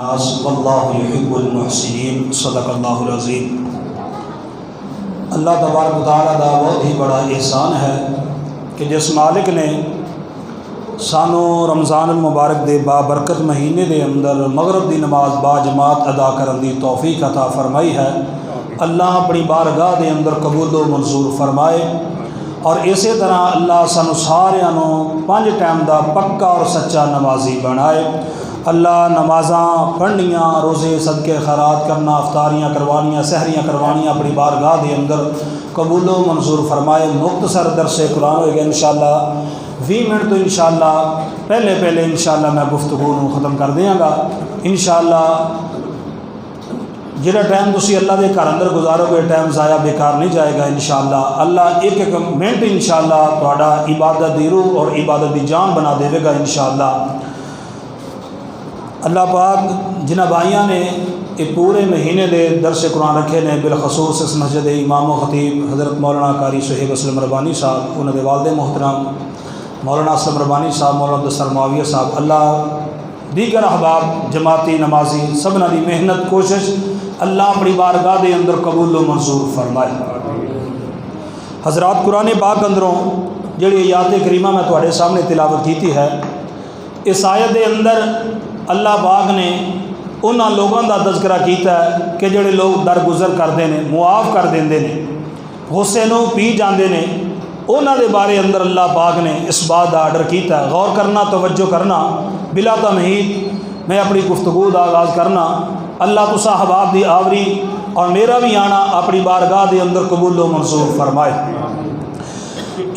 ناس واللہ یحب المحسنین صدق اللہ العظیم۔ اللہ تبارک و تعالیٰ دا بہت ہی بڑا احسان ہے کہ جس مالک نے سانو رمضان المبارک دے بابرکت مہینے دے اندر مغرب دی نماز با جماعت ادا کرن دی توفیق عطا فرمائی ہے، اللہ اپنی بارگاہ دے اندر قبول و منظور فرمائے، اور اسی طرح اللہ سانو ساریاں نو 5 ٹائم دا پکا اور سچا نمازی بنائے۔ اللہ نمازاں پڑھنیاں، روزے صدقے خیرات کرنا، افطاریاں کروانیاں، سحریاں کروانیاں اپنی بارگاہ دے اندر قبول و منظور فرمائے۔ مختصر درس قرآن ہوئے گا انشاءاللہ 20 منٹ تو انشاءاللہ پہلے انشاءاللہ میں گفتگو نو ختم کر دیاں گا انشاءاللہ۔ جہاں ٹائم تسی اللہ دے گھر اندر گزارو گے ٹائم ضائع بیکار نہیں جائے گا انشاءاللہ۔ اللہ ایک منٹ انشاءاللہ تہاڈا عبادت دی روح اور عبادت دی جان بنا دے گا انشاءاللہ۔ اللہ پاک جنہ بھائیاں نے یہ پورے مہینے دے درس قرآن رکھے نے، بالخصوص اس مسجد امام و خطیب حضرت مولانا قاری صہیب اسلم ربانی صاحب، انہوں نے والد محترم مولانا اسلم ربانی صاحب، مولانا عبدالستار معاویہ صاحب، اللہ دیگر احباب جماعتی نمازی سبنا دی محنت کوشش اللہ اپنی بارگاہ دے اندر قبول و منظور فرمائے۔ حضرات قرآن پاک اندروں جڑی آیات کریمہ میں تواڈے سامنے تلاوت کیتی ہے، اس آیت دے اندر اللہ پاک نے انہاں لوگوں دا تذکرہ کیتا ہے کہ جڑے لوگ درگزر کرتے ہیں، معاف کر دیندے نے، غصے نو پی جاندے نے، انہاں دے بارے اندر اللہ پاک نے اس بات دا آرڈر کیتا ہے۔ غور کرنا، توجہ کرنا، بلا تمہید میں اپنی گفتگو دا آغاز کرنا۔ اللہ تسا احباب دی آوری اور میرا بھی آنا اپنی بارگاہ دے اندر قبول و منظور فرمائے۔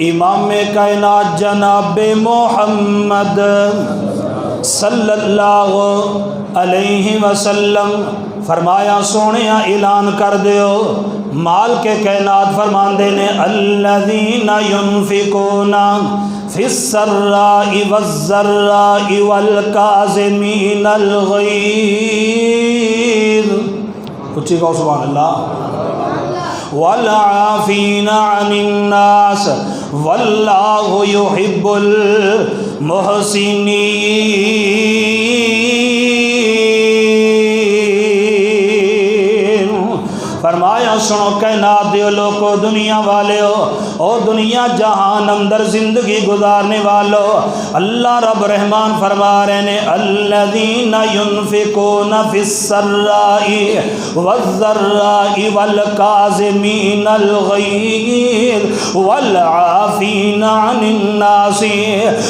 امام کائنات جناب محمد صلی اللہ علیہ وسلم فرمایا، سونیا اعلان کر دیو، مال کے کائنات فرماندے نے الذین ینفقون فی السراء والضراء والکاظمین الغیظ، اچھی کہو سبحان اللہ، والعافین عن الناس واللہ یحب المحسنین۔ فرمایا سنو کائنات دیو لوگو، دنیا والے ہو او دنیا جہان اندر زندگی گزارنے والو، اللہ رب رحمان فرما رہے نے الذین ینفقون فی السراء والضراء والکاظمین الغیظ والعافین عن الناس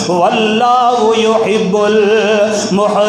واللہ یحب المحسنین۔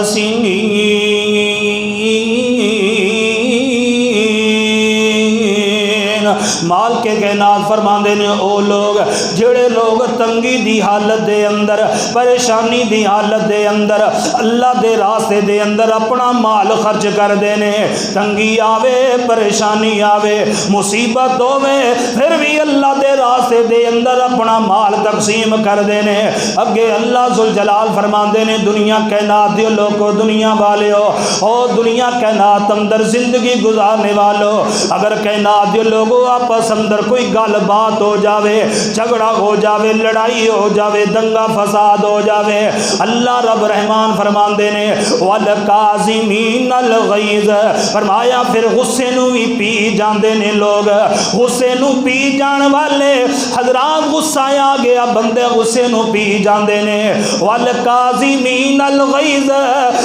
مال کے کائنات فرماندے نے او لوگ جڑے لوگ تنگی دی حالت دے اندر، پریشانی دی حالت دے اندر اللہ دے راستے دے اندر اپنا مال خرچ کر دینے، تنگی آوے، پریشانی آوے، مصیبت ہوے، پھر بھی اللہ دے راستے دے اندر اپنا مال تقسیم کر دینے۔ اگے اللہ ذوالجلال فرماندے نے دنیا کائنات دے لوگو، دنیا والے ہو او دنیا کائنات اندر زندگی گزارنے والو، اگر کائنات دے لوگو آپس اندر کوئی گل بات ہو جاوے، جھگڑا ہو جاوے، لڑائی ہو جاوے، دنگا فساد ہو جاوے، اللہ رب رحمان فرماندے نے والکاظمین الغیظ، فرمایا پھر غصے نو بھی پی جاندے نے لوگ، غصے نو پی جان والے حضرات، غصہ آ گیا بندے غصے نو پی جاندے نے، والکاظمین الغیظ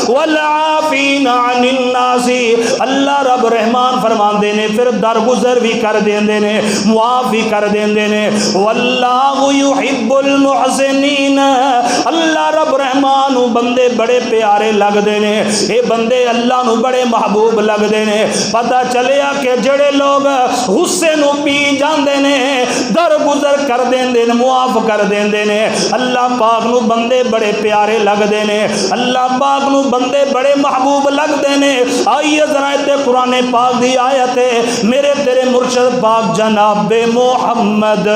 والعافین عن الناس، اللہ رب رحمان فرماندے نے پھر درگزر بھی کر دیندے نے، معاف بھی کر دیندے نے، واللہ یحب المحسنین، اللہ رب رحمان بندے بڑے پیارے لگ دے نے، اے بندے اللہ نو بڑے محبوب لگ دے نے۔ پتہ چلیا کہ جڑے لوگ غصے نو پی جاندے نے، درگزر کر دیندے نے، معاف کر دیندے نے، اللہ پاک نو بندے بڑے پیارے لگ دے نے، اللہ پاک نو بندے بڑے محبوب لگ دے نے۔ آئیے ذرا تے قرآن پاک دی آیت ہے، میرے تیرے مرشد پاک جناب محمد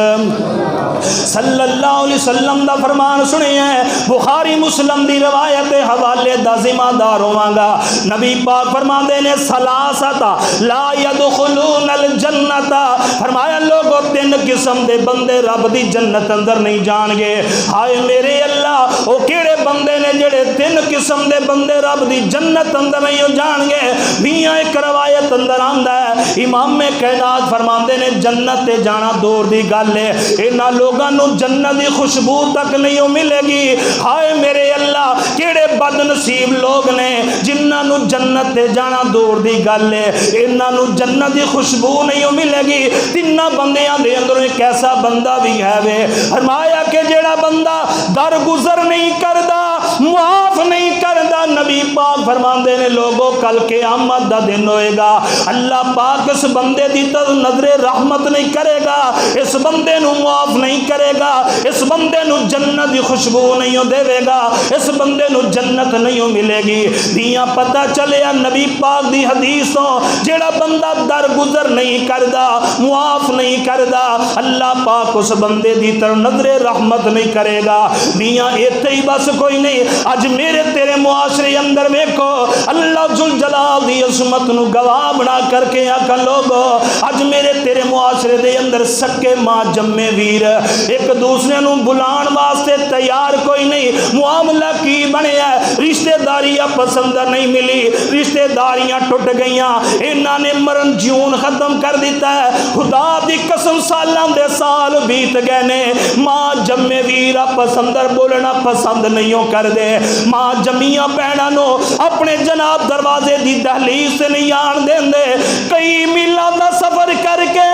صلی اللہ علیہ وسلم دا فرمان سنیا ہے، بخاری مسلم دی روایت حوالے دا ذمہ دار ہوواں گا۔ نبی پاک فرماندے نے ثلاثتا لا يدخلون الجنت، فرمایا لوگو تین قسم دے بندے رب دی جنت اندر نہیں جان گے۔ ہائے میرے اللہ او کیڑے بندے نے جڑے تین قسم دے بندے رب دی جنت اندر نہیں جان گے؟ میاں ایک روایت اندر آندا ہے، امام کائنات فرماندے نے جنت تے جانا دور دی گل ہے، انہاں لوگاں نو جنت دی خوشبو تک نہیں ملے گی۔ ہائے میرے اللہ کیڑے بد نصیب لوگ نے جنہاں نو جنت تے جانا دور دی گل ہے، انہاں نو جنت دی خوشبو نہیں ملے گی۔ تیناں بندیاں دے اندر ایک ایسا بندہ بھی ہے وے، فرمایا کہ جیڑا بندہ درگزر نہیں کردا، معاف نہیں کردا، نبی پاک فرماندے نے لوگوں کل قیامت دا دن ہوئے گا، اللہ پاک اس بندے دی طرف نظر رحمت نہیں کرے گا، اس بندے نو معاف نہیں کرے گا، اس بندے نو جنت دی خوشبو نہیں دے گا، اس بندے نو جنت نہیں ملے گی۔ دیاں پتہ چلیا نبی پاک دی حدیثوں جیڑا بندہ درگزر نہیں کردا، معاف نہیں کردا، اللہ پاک اس بندے دی طرف نظر رحمت نہیں کرے گا۔ میاں ایتھے ہی بس کوئی نہیں، اج میرے تیرے معاشرے اندر ویکھو اللہ ذل جلال دی عظمت نو گواہ بنا کر کے آکھاں لوگو اج میرے تیرے معاشرے دے اندر سکے ماں جمے ویر ایک دوسرے نو بلان واسطے تیار کوئی نہیں۔ معاملہ کی بنیا ہے، رشتہ داریاں پسند نہیں ملی، رشتہ داریاں ٹوٹ گئیاں، انہاں نے مرن جیون ختم کر دیتا ہے۔ خدا دی قسم سالاں دے سال بیت گئے نے، ماں جمے ویرا پسندر بولنا پسند نہیں کر دے، ماں جمیاں بہناں نو اپنے جناب دروازے دی دہلیز سے نہیں آن دین دے۔ کئی میلاں دا سفر کر کے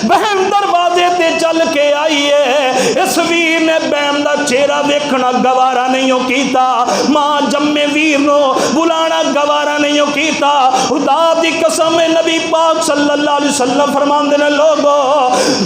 بہن دروازے تے چل کے آئی ہے، اس ویر نے بہن دا چہرہ ویکھنا گوارا نہیں کیتا، ماں جمے ویر نو بلانا گوارا نہیں کیتا۔ خدا دی قسم نبی پاک صلی اللہ علیہ وسلم فرماندے نے لوگو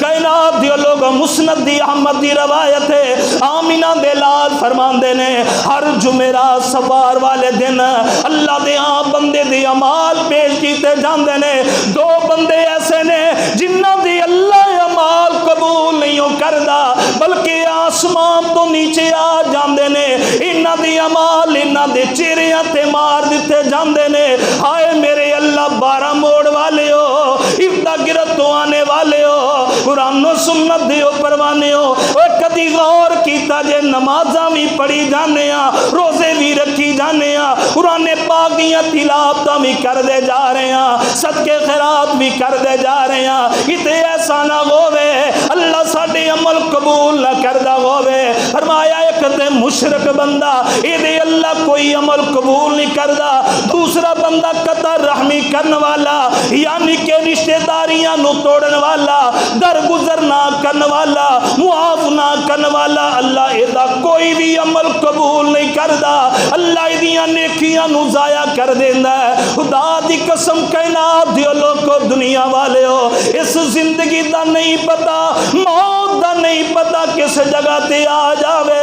کائنات دی لوگو مسند دی احمد دی روایت ہے، آمینہ دے لال فرماندے نے ہر جمعرات سوار والے دن اللہ دے ہاں بندے دے اعمال پیش کیتے جاندے نے۔ دو بندے ایسے نے جنہاں دی اللہ اعمال قبول نہیں کردا بلکہ آسمان تو نیچے آ جاندے نے، انہاں دی اعمال انہاں دے چہریاں تے مار دتے جاندے نے۔ ہائے میرے اللہ 12 موڑ والے ہو، اردا گرد تو آنے والے ہو، قرآن و سنت دیو پروانے ہو، اور کدی غور کیتا جے نمازاں بھی پڑھی جانے ہاں، روزے بھی رکھی جانے ہاں، قرآن پاک دیاں تلاوتاں بھی کر دے جا رہے ہیں، صدقے خیرات بھی کر دے جا رہے ہیں، کتے ایسا نہ ہووے اللہ ساڈے عمل قبول نہ کردا ہووے۔ فرمایا ایک تے مشرک بندہ اے دے اللہ کوئی عمل قبول نہیں کردا، دوسرا بندہ قطع رحمی کرن والا یعنی کہ رشتہ داریاں نو توڑن والا، درگزر نہ کرن والا، معاف نہ کرن والا، اللہ اے دا کوئی بھی عمل قبول نہیں کردا، اللہ ایدیاں نیکیاں نو ضائع کر دیندا ہے۔ خدا دی قسم کائنات دیو لوگو دنیا والے ہو، اس زندگی دا نہیں پتا، موت دا نہیں پتا کس جگہ تے آ جاوے،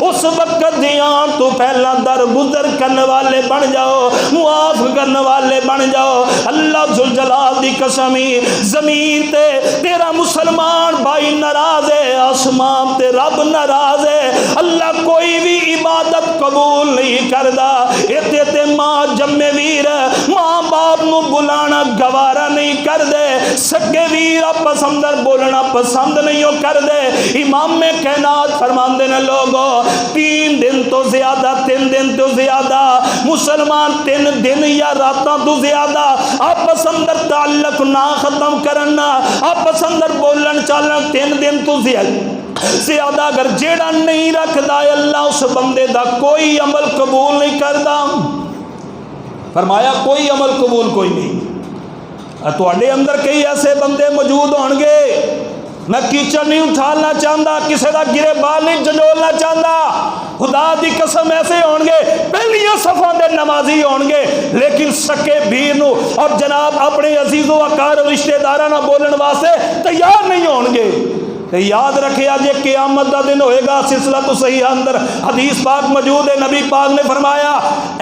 اس وقت دیاں تو پہلا درگزر کرنے والے بن جاؤ، معاف کرنے والے بن جاؤ۔ اللہ ذل جلال دی قسمی زمین تے تیرا مسلمان بھائی ناراض ہے، آسمان تے رب ناراض ہے، اللہ کوئی بھی عبادت قبول نہیں کردا۔ ایتے تے ماں جمے ویر ماں باپ نو بلانا گوارا نہیں کر دے، سکے ویر پسندر بولنا پسند نہیں کر دے۔ امام کائنات فرماندے نے لوگو 3 دن تو زیادہ 3 دن تو زیادہ مسلمان 3 دن یا راتاں تو زیادہ آپس اندر تعلق نہ ختم کرنا، آپس اندر بولن چالن 3 دن تو زیادہ اگر جیڑا نہیں رکھدا اللہ اس بندے دا کوئی عمل قبول نہیں کردا۔ فرمایا کوئی عمل قبول کوئی نہیں۔ تواڈے اندر کئی ایسے بندے موجود ہون گے، میں کیچڑ نہیں اٹھالنا چاہتا، کسی دا گرے بال نہیں جنجولنا چاہتا، خدا دی قسم ایسے ہون گے پہلیاں صفوں دے نمازی ہون گے لیکن سکے بھیر نو اور جناب اپنے عزیز و اقارب رشتہ داراں نال بولن واسطے تیار نہیں ہون گے۔ یاد رکھے جے قیامت دا دن ہوئے گا، سلسلہ تو صحیح اندر حدیث پاک موجود ہے، نبی پاک نے فرمایا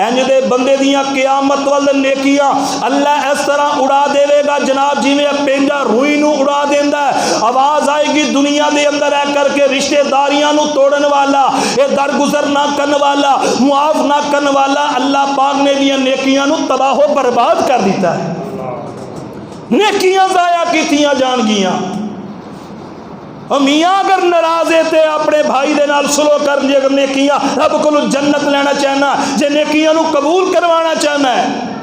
انج دے بندے دیاں قیامت وال نیکیاں اللہ اس طرح اڑا دے گا جناب جی میں پینجا روئی نو اڑا دیندا ہے۔ آواز آئے گی دنیا دے اندر ہے کر کے رشتہ داریاں نو توڑن والا، اے درگزر نہ کرن والا، معاف نہ کرن والا، اللہ پاک نے دیاں نیکیاں نو تباہ و برباد کر دیتا ہے۔ نیکیاں ضائع کیتیاں جان گیاں۔ میاں اگر ناراض ہے تے اپنے بھائی دے نال سلو کر جے، اگر نیکیاں رب کو جنت لینا چاہنا، جے نیکیاں نو قبول کروانا چاہنا ہے۔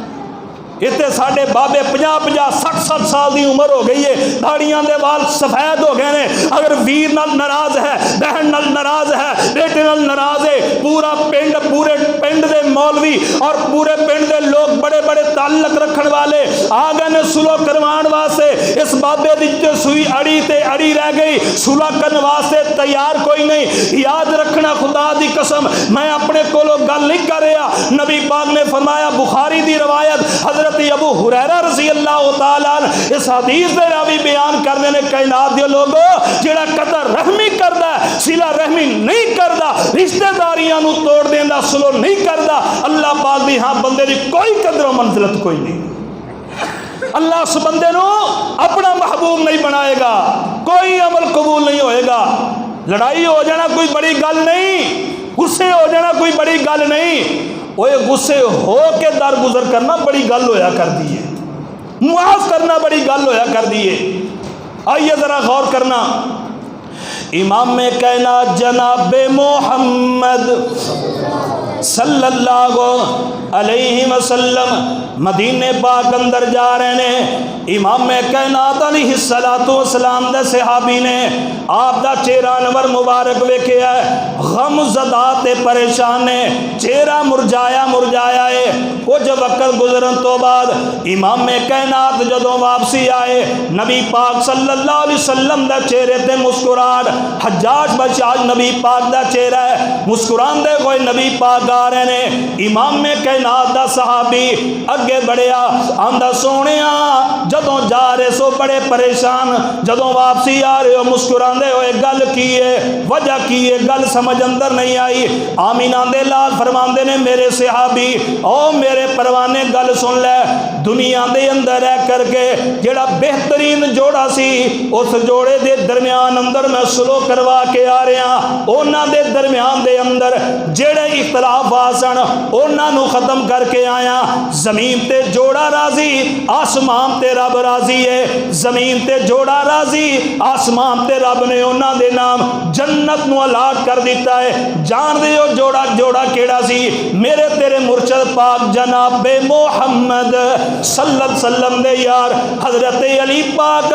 اتنے ساڈے بابے 50-50 60-60 سال دی عمر ہو گئی ہے، داڑیاں دے وال سفید ہو گئے نے، اگر ویر نال ناراض ہے، بہن نال ناراض ہے، بیٹے نال ناراض ہے، پورے پنڈ دے مولوی اور پورے پنڈ دے لوگ بڑے بڑے تعلق رکھن والے آ گئے نے سلو کروان واسطے، اس بابے دی سوئی اڑی تے اڑی رہ گئی، سلو کرن واسطے تیار کوئی نہیں۔ یاد رکھنا خدا دی قسم میں اپنے کولو گل نہیں کر رہا، نبی پاک نے فرمایا، بخاری دی روایت حضرت ابو ہریرہ رضی اللہ تعالیٰ عنہ اس حدیث دے راوی بیان کردے نے، کائنات دے لوگو جڑا قطع رحمی کردا ہے، صلہ رحمی نہیں کردا، رشتہ داریاں نو توڑ دیندا، سلو نہیں کردا، اللہ پاک دی ہاں بندے دی کوئی قدر و منزلت کوئی نہیں۔ اللہ اس بندے نو اپنا محبوب نہیں بنائے گا، کوئی عمل قبول نہیں ہوئے گا۔ لڑائی ہو جانا کوئی بڑی گل نہیں، غصے ہو جانا کوئی بڑی گل نہیں، وہ غصے ہو کے درگزر کرنا بڑی گل ہویا کر دی ہے، معاف کرنا بڑی گل ہویا کر دی ہے۔ آئیے ذرا غور کرنا، امام کائنات جناب محمد صلی اللہ علیہ وسلم مدینہ پاک اندر جا رہے ہیں، امام کائنات علیہ السلام دے صحابی نے آپ دا چہرہ انور مبارک ویکھیا ہے، غم زدہ تے پریشان نے، چہرہ مرجایا ہے۔ کچھ وقت گزرن تو بعد امام کائنات جدوں واپسی آئے، نبی پاک صلی اللہ علیہ وسلم دے چہرے تے مسکراہٹ، حجاج بشاج نبی پاک دا چہرہ ہے، مسکران دے کوئی نبی پاک آ رہے نے، امام کائنات دا صحابی اگے بڑھیا، آندا سونیا جدوں جا رہے سو بڑے پریشان، جدوں واپسی آ رہے ہو مسکران دے ہوئے، گل کی ہے، وجہ کی ہے، گل سمجھ اندر نہیں آئی۔ آمینہ دے لال فرماندے نے، میرے صحابی او میرے پروانے گل سن لے، دنیا دے اندر رہ کر کے جڑا بہترین جوڑا سی اس جوڑے دے درمیان اندر میں سلو کروا کے آ رہا، اونا دے درمیان دے اندر جڑے اختلاف آسن اونا نو ختم کر کے آیا۔ زمین تے جوڑا راضی، آسمان تے رب راضی ہے، زمین تے جوڑا راضی، آسمان تے رب نے اونا دے نام جنت نو الاٹ کر دیتا ہے۔ جان دے ہو جوڑا کیڑا سی؟ میرے تیرے مرشد پاک جناب محمد صلی اللہ علیہ وسلم دے یار حضرت علی پاک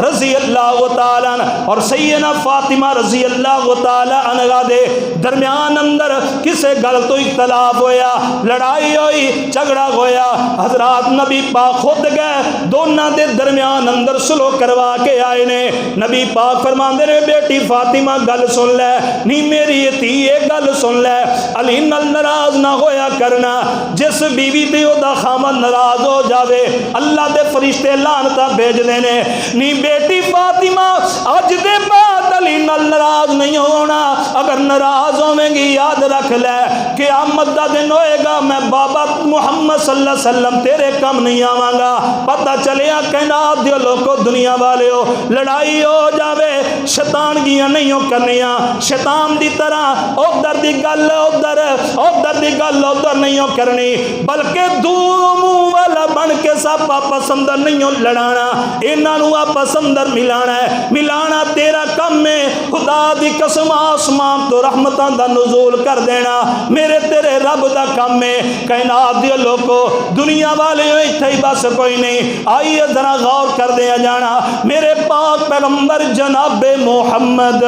رضی اللہ تعالیٰ اور سیدنا فاطمہ رضی اللہ تعالیٰ عنہ دے درمیان اندر کسے گل تو اختلاف ہویا، لڑائی ہوئی، جھگڑا ہویا، حضرات نبی پاک خود گئے دونوں دے درمیان اندر سلو کروا کے آئے نے۔ نبی پاک فرماندے نے، بیٹی فاطمہ گل سن لے، نہیں میری تھی یہ گل سن لے، علی نال ناراض نہ ہویا کرنا، جس بیوی تے او دا خامن ناراض ہو جاوے اللہ دے فرشتے لعنتاں بھیج دینے، نہیں بیٹی فاطمہ اج دے بعد علی نال ناراض نہیں ہونا، اگر ناراض ہویں گی یاد رکھ لے قیامت دا دن ہوئے گا میں بابا محمد صلی اللہ علیہ وسلم تیرے کم نہیں آواں گا۔ پتہ چلیا کائنات دے لوگو دنیا والے ہو، لڑائی ہو جاوے شیطان گیاں نہیں ہو کرنیاں، شیطان دی طرح ادھر دی گل ادھر دی گل ادھر نہیں ہو کرنی، بلکہ دور منہ والا بن کے سب آپس اندر نہیں ہو لڑانا، انہاں نو آپس اندر ملانا ہے، ملانا تیرا کم ہے۔ خدا دی قسم آسمان تو رحمتاں دا نزول کر دینا میرے تیرے رب دا کم ہے۔ کائنات دے لوگو دنیا والے ایتھے ہی بس کوئی نہیں، آئیے ذرا غور کر دیا جانا، میرے پاک پیغمبر جناب محمد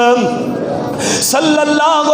صلی اللہ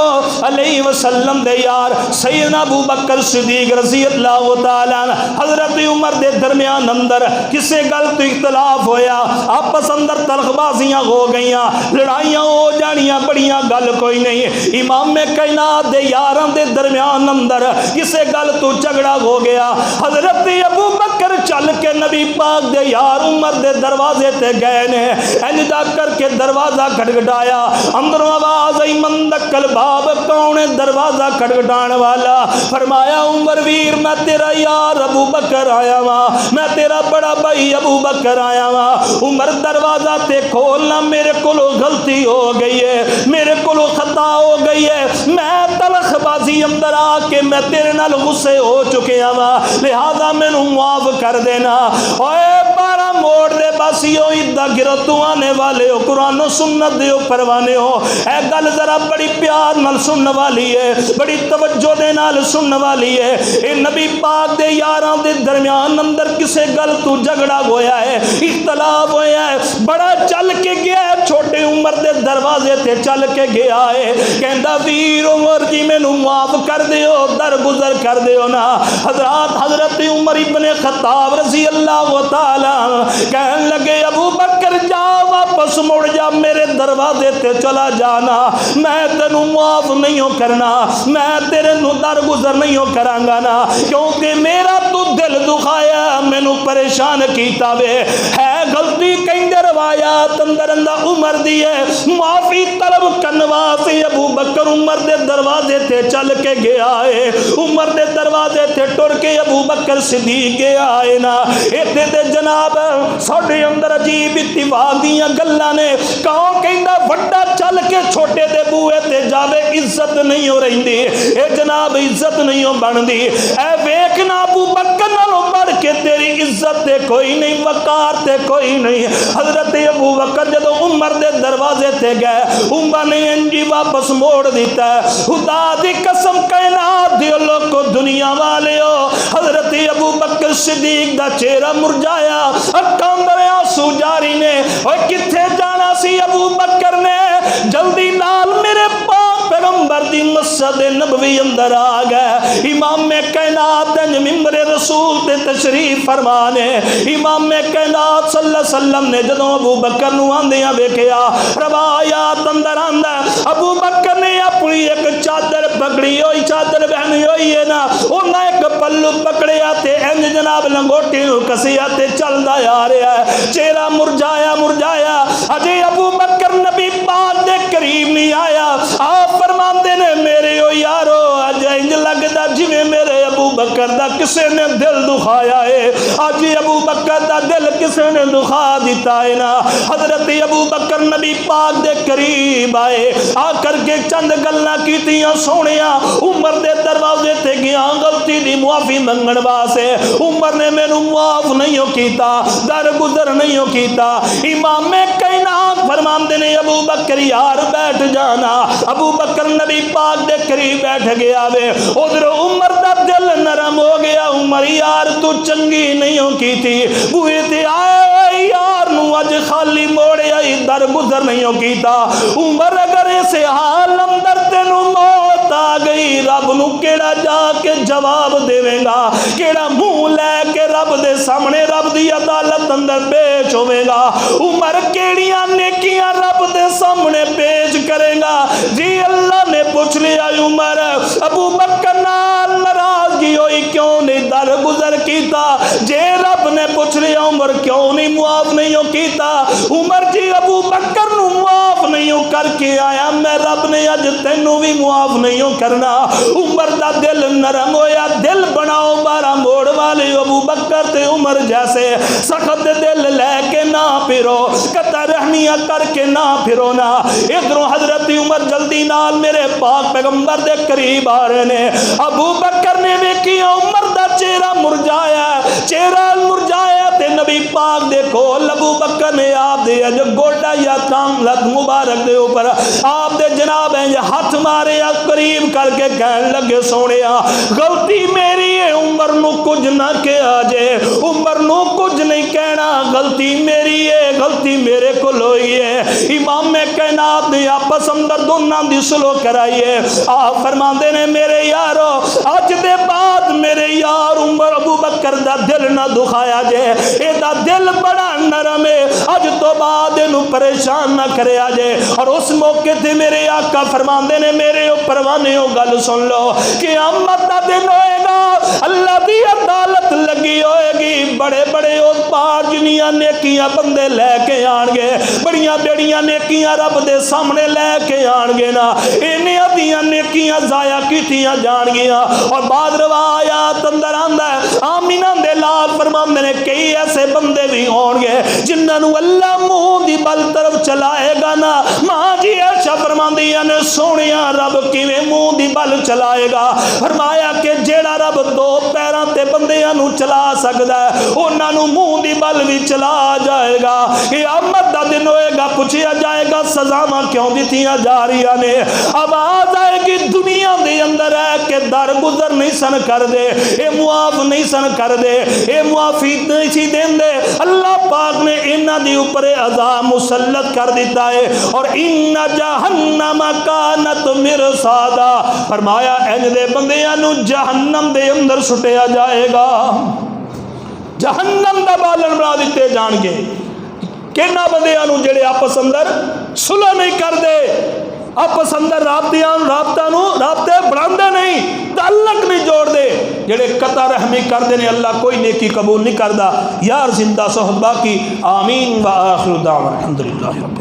علیہ وسلم دے یار سیدنا ابو بکر صدیق رضی اللہ تعالیٰ حضرت عمر دے درمیان اندر کسے گل تو اختلاف ہویا، آپس اندر تلخ بازیاں ہو گئیاں، لڑائیاں ہو جانیاں، بڑیاں گل کوئی نہیں، امام کائنات دے یاراں دے درمیان اندر کسے گل تو جھگڑا ہو گیا، حضرت ابو بکر چل کے نبی پاک دے یار عمر دے دروازے تے گئے نے، انجدا کر کے دروازہ کھٹکھٹایا، اندروں آواز آئی من دکل باب، کون ہے دروازہ کھٹکھٹان والا؟ فرمایا عمر ویر میں تیرا یار ابو بکر آیا وا، میں تیرا بڑا بھائی ابو بکر آیا وا۔ عمر دروازہ تے کھولنا، میرے کولو غلطی ہو گئی ہے، میرے کولو خطا ہو گئی ہے، میں تلخ بازی اندر آ کے میں تیرے نال غصے ہو چکے وا، لہذا مینوں معاف کر دینا۔ اوے 12 موڑ دے باسیو ادا گرو تو آنے والے ہو، قرآن و سنت دیو پروانے ہو، اے گل ذرا بڑی پیار نال سنن والی ہے، بڑی توجہ دے نال سنن والی ہے۔ اے نبی پاک دے یاراں دے درمیان اندر کسے گل تو جھگڑا ہویا ہے، اختلاف ہویا ہے، بڑا چل کے گیا ہے، چھوٹے عمر دے دروازے تے چل کے گیا ہے، کہندا ویر عمر جی مینوں معاف کر دیو، درگزر کر دیو نا۔ حضرت عمر ابن خطاب رضی اللہ تعالی کہن لگے ابو بکر جا واپس مڑ جا، میرے دروازے تے چلا جانا، میں تینوں معاف نہیں کرنا، میں تیرے نو درگزر نہیں کرانگا نا، کیونکہ میرا تو دل دکھایا، مینوں پریشان کیتا وے، ہے غلطی کہندے روایات اندر اندر عمر دی ہے، معافی طلب کرن واسطے ابو بکر عمر دے دروازے تے چل کے گیا ہے، عمر دے دروازے تے ٹر کے ابو بکر صدیق گیا ہے نا۔ ایتھے تے جناب ساڈے اندر عجیب اتفاق دیاں گلاں نے، کہوں کہندا وڈا چل کے چھوٹے دے بوئے تے جاوے عزت نہیں ہو رہندی، اے جناب عزت نہیں ہو بندی، اے ویکھنا ابو بکر نالوں بڑھ کے تیری عزت تے کوئی نہیں، وقار تے کوئی نہیں۔ حضرت ابو بکر جدوں عمر دے دروازے تے گئے، عمر نے انجی واپس موڑ دیتا ہے، خدا دی قسم کائنات دی لوکو دنیا والے ہو، حضرت ابو بکر صدیق دا چہرہ مرجایا، اکھاں اندر آنسو جاری نے، اوے کتھے جانا سی ابو بکر نے؟ جلدی نال میرے پاک پیغمبر دی مسجد نبوی اندر آ گئے، امام کائنات ممبر رسول تے تشریف فرمانے، امام کائنات صلی اللہ علیہ وسلم نے جدوں ابو بکر نو آندیاں ویکھیا، روایات اندر آندا ابو بکر نے اپنی ایک چادر پکڑی ہوئی، چادر بہنی ہوئی ہے نا، انہاں ایک پلو پکڑیا تے انج جناب لنگوٹی نو کسیا تے چلدا آ رہا ہے، چہرہ مرجایا مرجایا، اجے ابو بکر نبی پاک دے قریب نہیں آیا، آپ فرماندے نے میرے او یارو اج انج لگدا جویں میرے ابو بکر دا کسے نے دل دکھایا ہے، اج ابو بکر دا دل کسے نے دکھا دیتا ہے نا۔ حضرت ابو بکر نبی پاک دے قریب آئے، آ کر کے چند گلاں کیتیاں، سونیا عمر دے دروازے تے گیا غلطی دی معافی منگن واسطے، عمر نے مینوں معاف نہیں کیتا، درگزر نہیں کیتا۔ امام کائنات فرماندے نے ابو بکر یار بیٹھ جانا، ابو بکر نبی پاک دے قریب بیٹھ گیا وے، ادھر عمر دا دل نرم ہو گیا، عمر یار تو چنگی نہیں کی تھی، بوئے تے آئے یار نو اج خالی موڑے آئی، درگزر نہیں کیتا۔ عمر اگر اسے حال اندر تینوں موت آ گئی، رب نو کیڑا جا کے جواب دے گا، کیڑا منہ لے کے رب دے سامنے رب دی عدالت اندر پیش ہوے گا، عمر کیڑیاں نیکیاں رب دے سامنے پیش کرے گا؟ جی اللہ نے پوچھ لیا عمر ابو بکر نال ناراضگی ہوئی کیوں نہیں درگزر کیتا؟ جے رب نے پوچھ لیا عمر کیوں نہیں معاف نہیں کیتا؟ عمر جی ابو بکر نو معاف نہیں کر کے آیا میں، رب نے اج تینوں بھی معاف نہیں کرنا۔ عمر دا دل نرم ہویا، دل بناؤ 12 موڑ والے ابو بکر تے عمر جیسے سخت دل لے کے نہ پھرو، قطع رحمیاں کر کے نہ پھرو نا۔ ادھروں حضرت عمر جلدی نال میرے پاک پیغمبر دے قریب آ رہے نے، ابو بکر نے ویکھیا عمر دا چہرہ مرجایا، چہرہ مرجایا تے نبی پاک دے کول ابو بکر نے آپ دے جو گوڈا یا کام لت مبارک دے اوپر آپ دے جناب ہیں ہاتھ مارے قریب کر کے کہن لگے سونیا غلطی میری ہے، عمر نو کچھ نہ کہا جے، عمر نو کچھ نہیں کہنا، غلطی میری ہے، غلطی میرے کو ہوئی ہے۔ امام کائنات نے آپس اندر دونوں دی سلو کرائی ہے، آپ فرماندے نے میرے یارو اج دے بعد میرے یار عمر ابو بکر دا دل نہ دکھایا جے، اے دا دل بڑا نرم ہے، اج تو بعد انہوں پریشان نہ کریا جے۔ اور اس موقع تے میرے آقا فرماندے نے میرے پروانے ہو گل سن لو، قیامت دا دن ہوئے گا، اللہ دی عدالت لگی ہوئے گی، بڑے نیکیاں بندے لے کے آن گے، بڑیاں بڑیاں نیکیاں رب دے سامنے لے کے آن گے نا، انہاں دیاں نیکیاں ضائع کیتیاں جان گیاں۔ اور بعد روایات اندر آندا ہے آمینہ دے لال فرماندے نے کئی ایسے بندے بھی ہون گے جنہاں نو اللہ منہ دی بل طرف چلائے گا نا۔ ماں جی عائشہ فرماندیاں نے سونیا رب کیویں منہ دی بل چلائے گا؟ فرمایا کہ جیڑا رب دو پیراں تے بندیاں نو چلا سکدا ہے انہاں نو منہ دی بل بھی چلا جائے گا۔ قیامت دا دن ہوئے گا، پوچھیا جائے گا سزاواں کیوں دتیاں جا رہیاں نے؟ آواز آئے گی دنیا دے اندر ہے کہ در گزر نہیں سن کر دے، اے معاف نہیں سن کر دے، اے معافی نہیں سی دین دے، اللہ پاک نے انہاں دی اوپر عذاب مسلط کر دیتا ہے۔ اور ان جہنم کانت مرصادا، فرمایا انج دے بندیاں نو جہنم دے اندر سٹیا جائے گا، جہنم دا بالن بنا دیتے جان گے۔ کہنا بندیاں نو جڑے آپس اندر صلح نہیں کر دے، آپس اندر رابطے بڑھاندے نہیں، تعلق نہیں جوڑ دے، جڑے قطع رحمی کر دے نے اللہ کوئی نیکی قبول نہیں کردا۔ یار زندہ صحبہ کی آمین و آخر دعوانا الحمدللہ۔